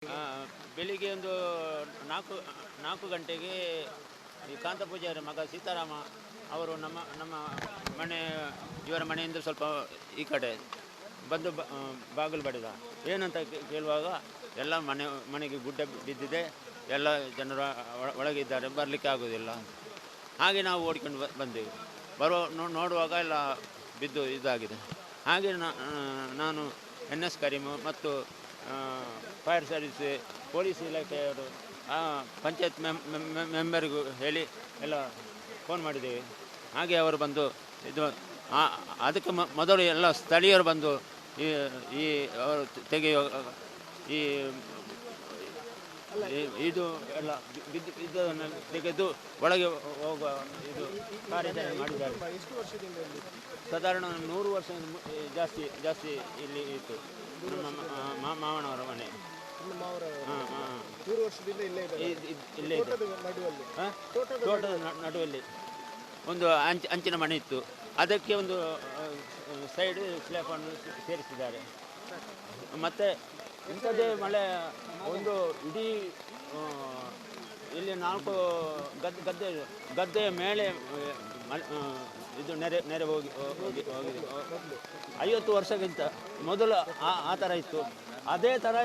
ಆ, ಬೆಳಿಗ್ಗೆ ಒಂದು ನಾಲ್ಕು ನಾಲ್ಕು ಗಂಟೆಗೆ ಈ ಕಾಂತ ಪೂಜಾರಿ ಮಗ ಸೀತಾರಾಮ ಅವರು ನಮ್ಮ ಮನೆ ಇವರ ಮನೆಯಿಂದ ಸ್ವಲ್ಪ ಈ ಕಡೆ ಬಂದು ಬಾಗಿಲು ಬಡಿದ. ಏನಂತ ಕೇಳುವಾಗ ಎಲ್ಲ ಮನೆಗೆ ಗುಡ್ಡ ಬಿದ್ದಿದೆ, ಎಲ್ಲ ಜನರು ಒಳಗಿದ್ದಾರೆ, ಬರಲಿಕ್ಕೆ ಆಗೋದಿಲ್ಲ. ಹಾಗೆ ನಾವು ಓಡಿಕೊಂಡು ಬಂದೆವು. ನೋಡುವಾಗ ಎಲ್ಲ ಬಿದ್ದು ಇದಾಗಿದೆ. ಹಾಗೆ ನಾನು NS ಕರೀಮು ಮತ್ತು ಫೈರ್ ಸರ್ವಿಸ್, ಪೊಲೀಸ್ ಇಲಾಖೆಯವರು, ಪಂಚಾಯತ್ ಮೆಂಬರಿಗೂ ಹೇಳಿ ಎಲ್ಲ ಫೋನ್ ಮಾಡಿದ್ದೇವೆ. ಹಾಗೆ ಅವರು ಬಂದು ಇದು ಅದಕ್ಕೆ ಮೊದಲು ಎಲ್ಲ ಸ್ಥಳೀಯರು ಬಂದು ಈ ಅವರು ತೆಗೆಯುವ ಈ ಇದು ಎಲ್ಲ ಇದನ್ನು ತೆಗೆದು ಒಳಗೆ ಹೋಗುವ ಇದು ಕಾರ್ಯಾಚರಣೆ ಮಾಡಿದ್ದಾರೆ. ಸಾಧಾರಣ 100 ವರ್ಷ ಜಾಸ್ತಿ ಇಲ್ಲಿ ಇತ್ತು. ನಮ್ಮ ಮಾವನವರ ಮನೆ ಇಲ್ಲೇ ಇದೆ. ತೋಟದ ನಡುವಲ್ಲಿ ಒಂದು ಅಂಚಿನ ಮನೆ ಇತ್ತು. ಅದಕ್ಕೆ ಒಂದು ಸೈಡ್ ಸ್ಲ್ಯಾಪನ್ನು ಸೇರಿಸಿದ್ದಾರೆ. ಮತ್ತು ಇಂಥದ್ದೇ ಮಳೆ ಒಂದು ಇಡೀ ಇಲ್ಲಿ 4 ಗದ್ದೆಯ ಮೇಲೆ ಇದು ನೆರೆ ಹೋಗಿದೆ. 50 ವರ್ಷಕ್ಕಿಂತ ಮೊದಲು ಆ ಥರ ಇತ್ತು. ಅದೇ ಥರ